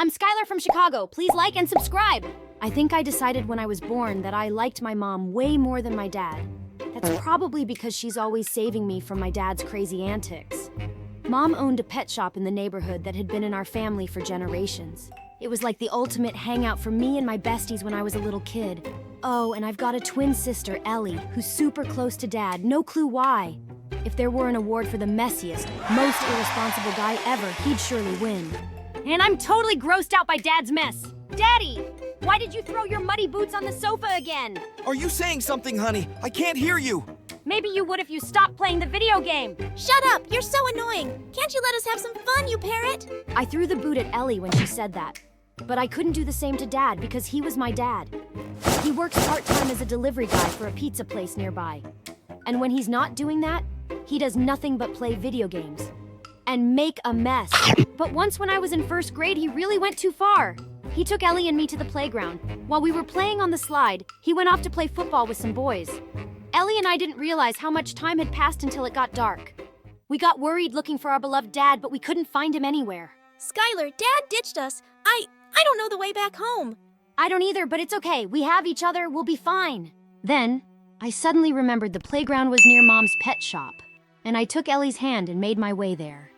I'm Skylar from Chicago. Please like and subscribe. I think I decided when I was born that I liked my mom way more than my dad. That's probably because she's always saving me from my dad's crazy antics. Mom owned a pet shop in the neighborhood that had been in our family for generations. It was like the ultimate hangout for me and my besties when I was a little kid. Oh, and I've got a twin sister, Ellie, who's super close to Dad, no clue why. If there were an award for the messiest, most irresponsible guy ever, he'd surely win. And I'm totally grossed out by Dad's mess. Daddy, why did you throw your muddy boots on the sofa again? Are you saying something, honey? I can't hear you. Maybe you would if you stopped playing the video game. Shut up! You're so annoying! Can't you let us have some fun, you parrot? I threw the boot at Ellie when she said that. But I couldn't do the same to Dad because he was my dad. He works part-time as a delivery guy for a pizza place nearby. And when he's not doing that, he does nothing but play video games and make a mess. But once when I was in first grade, he really went too far. He took Ellie and me to the playground. While we were playing on the slide, he went off to play football with some boys. Ellie and I didn't realize how much time had passed until it got dark. We got worried looking for our beloved dad, but we couldn't find him anywhere. Skylar, Dad ditched us. I don't know the way back home. I don't either, but it's okay. We have each other. We'll be fine. Then, I suddenly remembered the playground was near Mom's pet shop, and I took Ellie's hand and made my way there.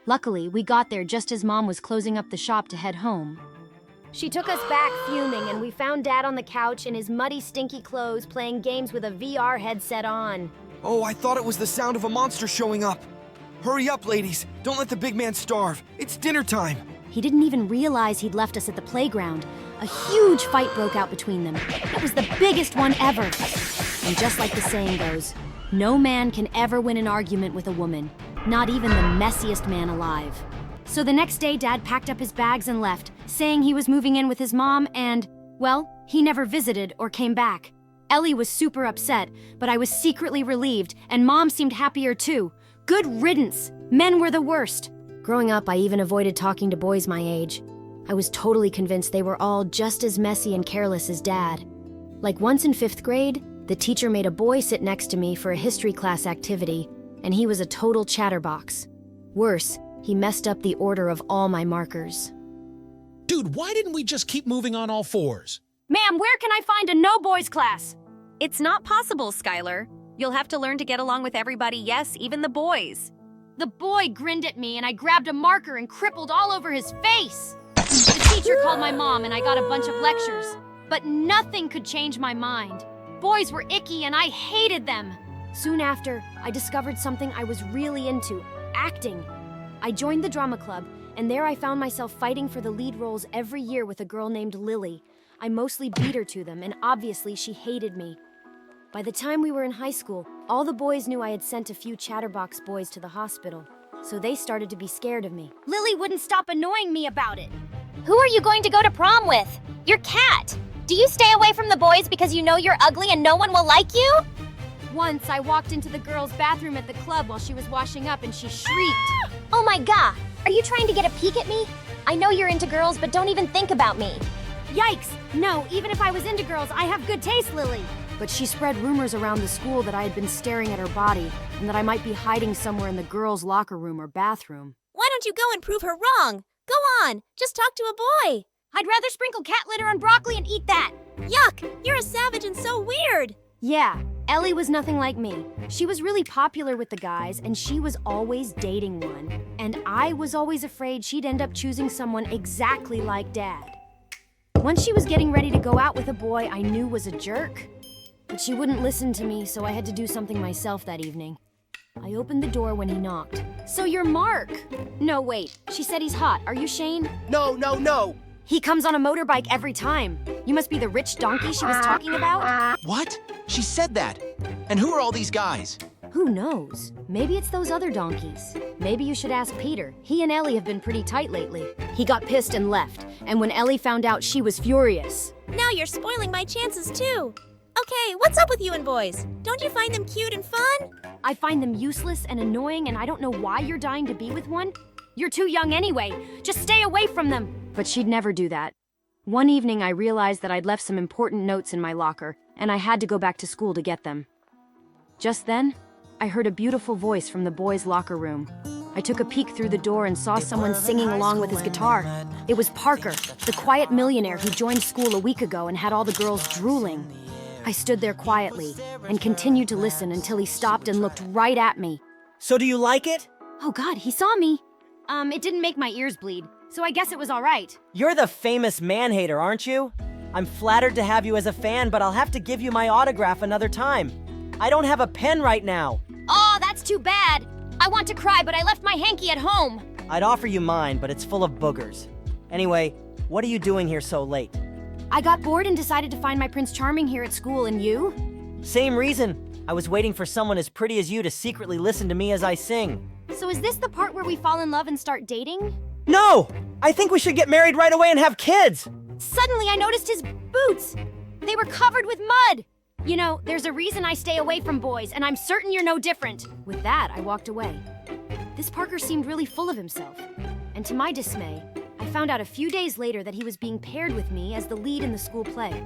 Luckily, we got there just as Mom was closing up the shop to head home. She took us back fuming, and we found Dad on the couch in his muddy, stinky clothes playing games with a VR headset on. Oh, I thought it was the sound of a monster showing up. Hurry up, ladies. Don't let the big man starve. It's dinner time. He didn't even realize he'd left us at the playground. A huge fight broke out between them. It was the biggest one ever. And just like the saying goes, no man can ever win an argument with a woman, not even the messiest man alive. So the next day, Dad packed up his bags and left, saying he was moving in with his mom and, well, he never visited or came back. Ellie was super upset, but I was secretly relieved, and Mom seemed happier too. Good riddance. Men were the worst. Growing up, I even avoided talking to boys my age. I was totally convinced they were all just as messy and careless as Dad. Like once in 5th grade, the teacher made a boy sit next to me for a history class activity, and he was a total chatterbox. Worse, he messed up the order of all my markers. Dude, why didn't we just keep moving on all fours? Ma'am, where can I find a no-boys class? It's not possible, Skylar. You'll have to learn to get along with everybody, yes, even the boys. The boy grinned at me, and I grabbed a marker and crippled all over his face. The teacher called my mom, and I got a bunch of lectures. But nothing could change my mind. Boys were icky, and I hated them. Soon after, I discovered something I was really into, acting. I joined the drama club, and there I found myself fighting for the lead roles every year with a girl named Lily. I mostly beat her to them, and obviously she hated me. By the time we were in high school, all the boys knew I had sent a few chatterbox boys to the hospital, so they started to be scared of me. Lily wouldn't stop annoying me about it. Who are you going to go to prom with? Your cat. Do you stay away from the boys because you know you're ugly and no one will like you? Once, I walked into the girls' bathroom at the club while she was washing up and she shrieked. Oh my god, are you trying to get a peek at me? I know you're into girls, but don't even think about me. Yikes! No, even if I was into girls, I have good taste, Lily. But she spread rumors around the school that I had been staring at her body and that I might be hiding somewhere in the girls' locker room or bathroom. Why don't you go and prove her wrong? Go on, just talk to a boy. I'd rather sprinkle cat litter on broccoli and eat that. Yuck, you're a savage and so weird. Yeah, Ellie was nothing like me. She was really popular with the guys, and she was always dating one. And I was always afraid she'd end up choosing someone exactly like Dad. Once she was getting ready to go out with a boy I knew was a jerk, but she wouldn't listen to me, so I had to do something myself that evening. I opened the door when he knocked. So you're Mark? No, wait. She said he's hot. Are you Shane? No. He comes on a motorbike every time. You must be the rich donkey she was talking about? What? She said that. And who are all these guys? Who knows? Maybe it's those other donkeys. Maybe you should ask Peter. He and Ellie have been pretty tight lately. He got pissed and left, and when Ellie found out, she was furious. Now you're spoiling my chances too. Okay, what's up with you and boys? Don't you find them cute and fun? I find them useless and annoying, and I don't know why you're dying to be with one. You're too young anyway. Just stay away from them. But she'd never do that. One evening, I realized that I'd left some important notes in my locker, and I had to go back to school to get them. Just then, I heard a beautiful voice from the boys' locker room. I took a peek through the door and saw someone singing along with his guitar. It was Parker, the quiet millionaire who joined school a week ago and had all the girls drooling. I stood there quietly and continued to listen until he stopped and looked right at me. So do you like it? Oh God, he saw me. It didn't make my ears bleed, so I guess it was all right. You're the famous man-hater, aren't you? I'm flattered to have you as a fan, but I'll have to give you my autograph another time. I don't have a pen right now. Oh, that's too bad. I want to cry, but I left my hanky at home. I'd offer you mine, but it's full of boogers. Anyway, what are you doing here so late? I got bored and decided to find my Prince Charming here at school, and you? Same reason. I was waiting for someone as pretty as you to secretly listen to me as I sing. So is this the part where we fall in love and start dating? No! I think we should get married right away and have kids! Suddenly I noticed his boots. They were covered with mud. You know, there's a reason I stay away from boys, and I'm certain you're no different. With that, I walked away. This Parker seemed really full of himself. And to my dismay, I found out a few days later that he was being paired with me as the lead in the school play.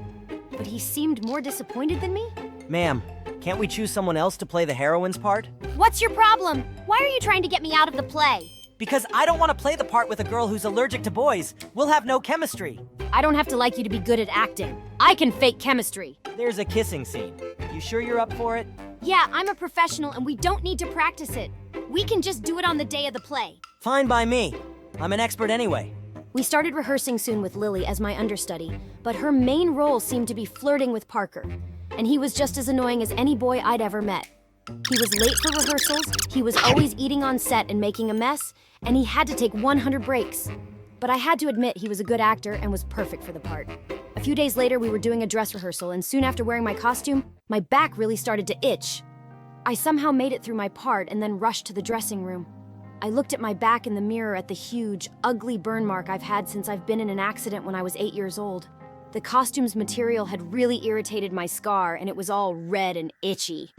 But he seemed more disappointed than me. Ma'am, can't we choose someone else to play the heroine's part? What's your problem? Why are you trying to get me out of the play? Because I don't want to play the part with a girl who's allergic to boys. We'll have no chemistry. I don't have to like you to be good at acting. I can fake chemistry. There's a kissing scene. You sure you're up for it? Yeah, I'm a professional and we don't need to practice it. We can just do it on the day of the play. Fine by me. I'm an expert anyway. We started rehearsing soon with Lily as my understudy, but her main role seemed to be flirting with Parker. And he was just as annoying as any boy I'd ever met. He was late for rehearsals, he was always eating on set and making a mess, and he had to take 100 breaks. But I had to admit he was a good actor and was perfect for the part. A few days later, we were doing a dress rehearsal, and soon after wearing my costume, my back really started to itch. I somehow made it through my part and then rushed to the dressing room. I looked at my back in the mirror at the huge, ugly burn mark I've had since I've been in an accident when I was 8 years old. The costume's material had really irritated my scar, and it was all red and itchy.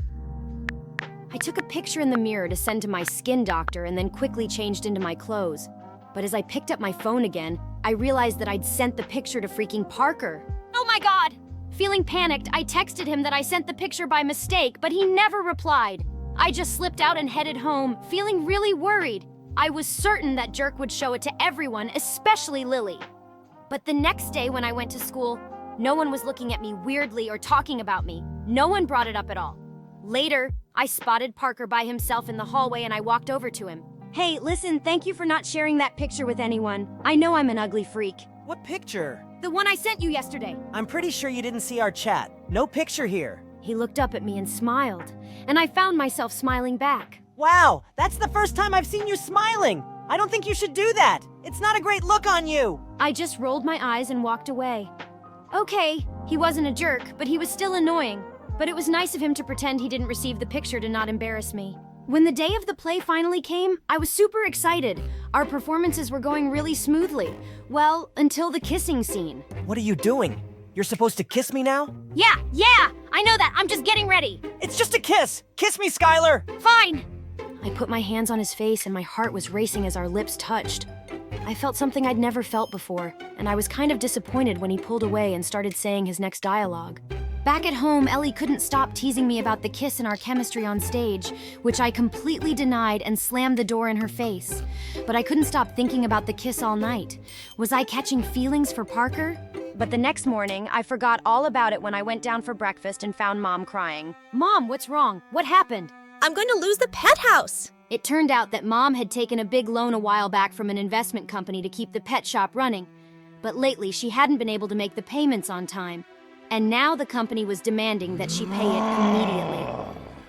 I took a picture in the mirror to send to my skin doctor and then quickly changed into my clothes. But as I picked up my phone again, I realized that I'd sent the picture to freaking Parker. Oh my God! Feeling panicked, I texted him that I sent the picture by mistake, but he never replied. I just slipped out and headed home, feeling really worried. I was certain that jerk would show it to everyone, especially Lily. But the next day when I went to school, no one was looking at me weirdly or talking about me. No one brought it up at all. Later, I spotted Parker by himself in the hallway and I walked over to him. Hey, listen, thank you for not sharing that picture with anyone. I know I'm an ugly freak. What picture? The one I sent you yesterday. I'm pretty sure you didn't see our chat. No picture here. He looked up at me and smiled, and I found myself smiling back. Wow, that's the first time I've seen you smiling. I don't think you should do that. It's not a great look on you. I just rolled my eyes and walked away. Okay, he wasn't a jerk, but he was still annoying. But it was nice of him to pretend he didn't receive the picture to not embarrass me. When the day of the play finally came, I was super excited. Our performances were going really smoothly. Well, until the kissing scene. What are you doing? You're supposed to kiss me now? Yeah, I know that. I'm just getting ready. It's just a kiss. Kiss me, Skylar. Fine. I put my hands on his face and my heart was racing as our lips touched. I felt something I'd never felt before, and I was kind of disappointed when he pulled away and started saying his next dialogue. Back at home, Ellie couldn't stop teasing me about the kiss and our chemistry on stage, which I completely denied and slammed the door in her face. But I couldn't stop thinking about the kiss all night. Was I catching feelings for Parker? But the next morning, I forgot all about it when I went down for breakfast and found Mom crying. Mom, what's wrong? What happened? I'm going to lose the pet house. It turned out that Mom had taken a big loan a while back from an investment company to keep the pet shop running. But lately, she hadn't been able to make the payments on time. And now the company was demanding that she pay it immediately.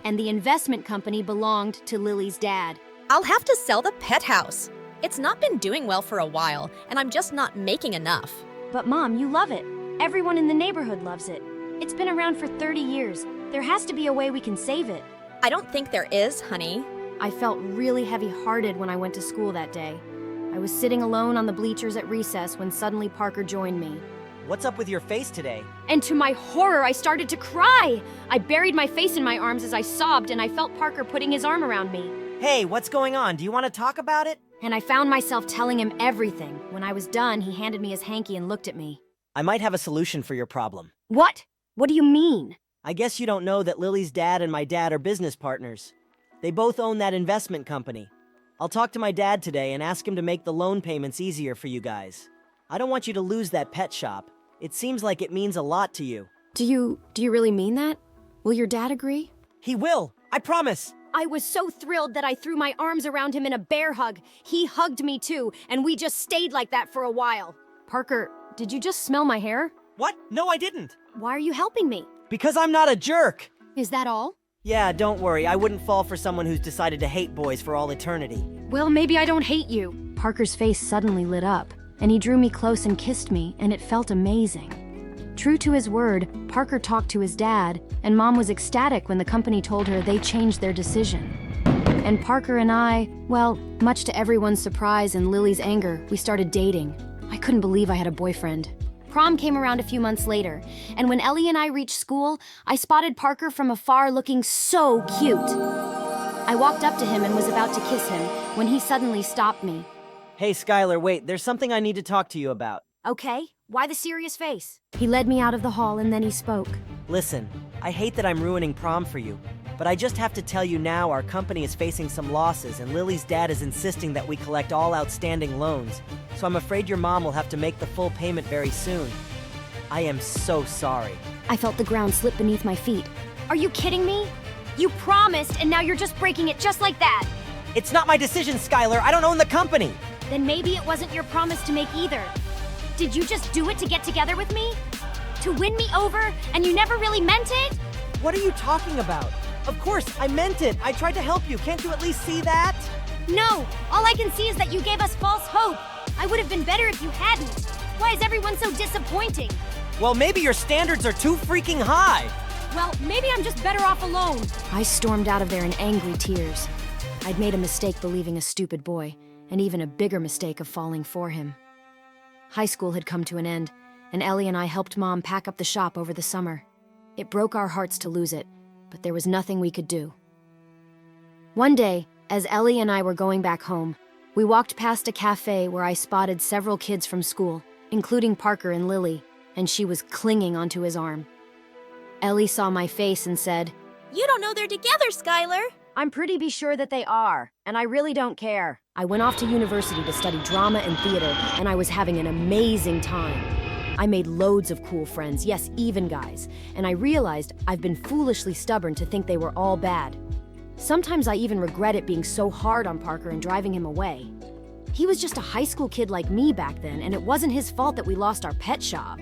And the investment company belonged to Lily's dad. I'll have to sell the pet house. It's not been doing well for a while, and I'm just not making enough. But Mom, you love it. Everyone in the neighborhood loves it. It's been around for 30 years. There has to be a way we can save it. I don't think there is, honey. I felt really heavy-hearted when I went to school that day. I was sitting alone on the bleachers at recess when suddenly Parker joined me. What's up with your face today? And to my horror, I started to cry. I buried my face in my arms as I sobbed, and I felt Parker putting his arm around me. Hey, what's going on? Do you want to talk about it? And I found myself telling him everything. When I was done, he handed me his hanky and looked at me. I might have a solution for your problem. What? What do you mean? I guess you don't know that Lily's dad and my dad are business partners. They both own that investment company. I'll talk to my dad today and ask him to make the loan payments easier for you guys. I don't want you to lose that pet shop. It seems like it means a lot to you. Do you really mean that? Will your dad agree? He will, I promise. I was so thrilled that I threw my arms around him in a bear hug. He hugged me too, and we just stayed like that for a while. Parker, did you just smell my hair? What? No, I didn't. Why are you helping me? Because I'm not a jerk. Is that all? Yeah, don't worry. I wouldn't fall for someone who's decided to hate boys for all eternity. Well, maybe I don't hate you. Parker's face suddenly lit up, and he drew me close and kissed me, and it felt amazing. True to his word, Parker talked to his dad, and Mom was ecstatic when the company told her they changed their decision. And Parker and I, well, much to everyone's surprise and Lily's anger, we started dating. I couldn't believe I had a boyfriend. Prom came around a few months later, and when Ellie and I reached school, I spotted Parker from afar looking so cute. I walked up to him and was about to kiss him when he suddenly stopped me. Hey, Skylar, wait, there's something I need to talk to you about. Okay, why the serious face? He led me out of the hall and then he spoke. Listen, I hate that I'm ruining prom for you, but I just have to tell you now our company is facing some losses and Lily's dad is insisting that we collect all outstanding loans, so I'm afraid your mom will have to make the full payment very soon. I am so sorry. I felt the ground slip beneath my feet. Are you kidding me? You promised and now you're just breaking it just like that. It's not my decision, Skylar. I don't own the company. Then maybe it wasn't your promise to make either. Did you just do it to get together with me? To win me over, and you never really meant it? What are you talking about? Of course, I meant it. I tried to help you. Can't you at least see that? No, all I can see is that you gave us false hope. I would have been better if you hadn't. Why is everyone so disappointing? Well, maybe your standards are too freaking high. Well, maybe I'm just better off alone. I stormed out of there in angry tears. I'd made a mistake believing a stupid boy, and even a bigger mistake of falling for him. High school had come to an end, and Ellie and I helped Mom pack up the shop over the summer. It broke our hearts to lose it, but there was nothing we could do. One day, as Ellie and I were going back home, we walked past a cafe where I spotted several kids from school, including Parker and Lily, and she was clinging onto his arm. Ellie saw my face and said, You don't know they're together, Skylar. I'm pretty be sure that they are, and I really don't care. I went off to university to study drama and theater, and I was having an amazing time. I made loads of cool friends, yes, even guys, and I realized I've been foolishly stubborn to think they were all bad. Sometimes I even regret it being so hard on Parker and driving him away. He was just a high school kid like me back then, and it wasn't his fault that we lost our pet shop.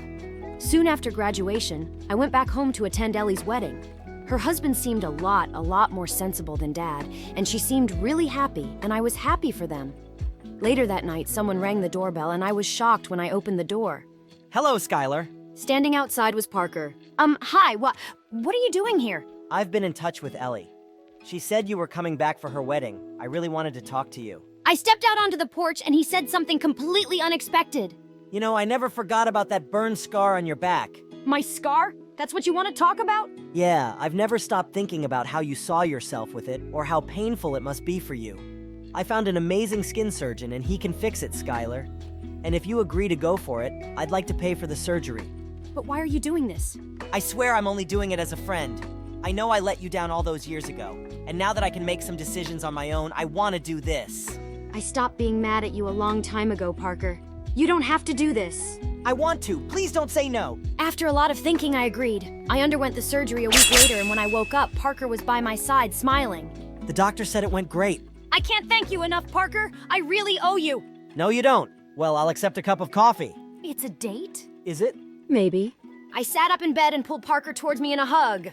Soon after graduation, I went back home to attend Ellie's wedding. Her husband seemed a lot more sensible than Dad, and she seemed really happy, and I was happy for them. Later that night, someone rang the doorbell, and I was shocked when I opened the door. Hello, Skylar. Standing outside was Parker. Hi, what are you doing here? I've been in touch with Ellie. She said you were coming back for her wedding. I really wanted to talk to you. I stepped out onto the porch, and he said something completely unexpected. You know, I never forgot about that burn scar on your back. My scar? That's what you want to talk about? Yeah, I've never stopped thinking about how you saw yourself with it or how painful it must be for you. I found an amazing skin surgeon and he can fix it, Skylar. And if you agree to go for it, I'd like to pay for the surgery. But why are you doing this? I swear I'm only doing it as a friend. I know I let you down all those years ago, and now that I can make some decisions on my own, I want to do this. I stopped being mad at you a long time ago, Parker. You don't have to do this. I want to. Please don't say no. After a lot of thinking, I agreed. I underwent the surgery a week later, and when I woke up, Parker was by my side, smiling. The doctor said it went great. I can't thank you enough, Parker. I really owe you. No, you don't. Well, I'll accept a cup of coffee. It's a date? Is it? Maybe. I sat up in bed and pulled Parker towards me in a hug.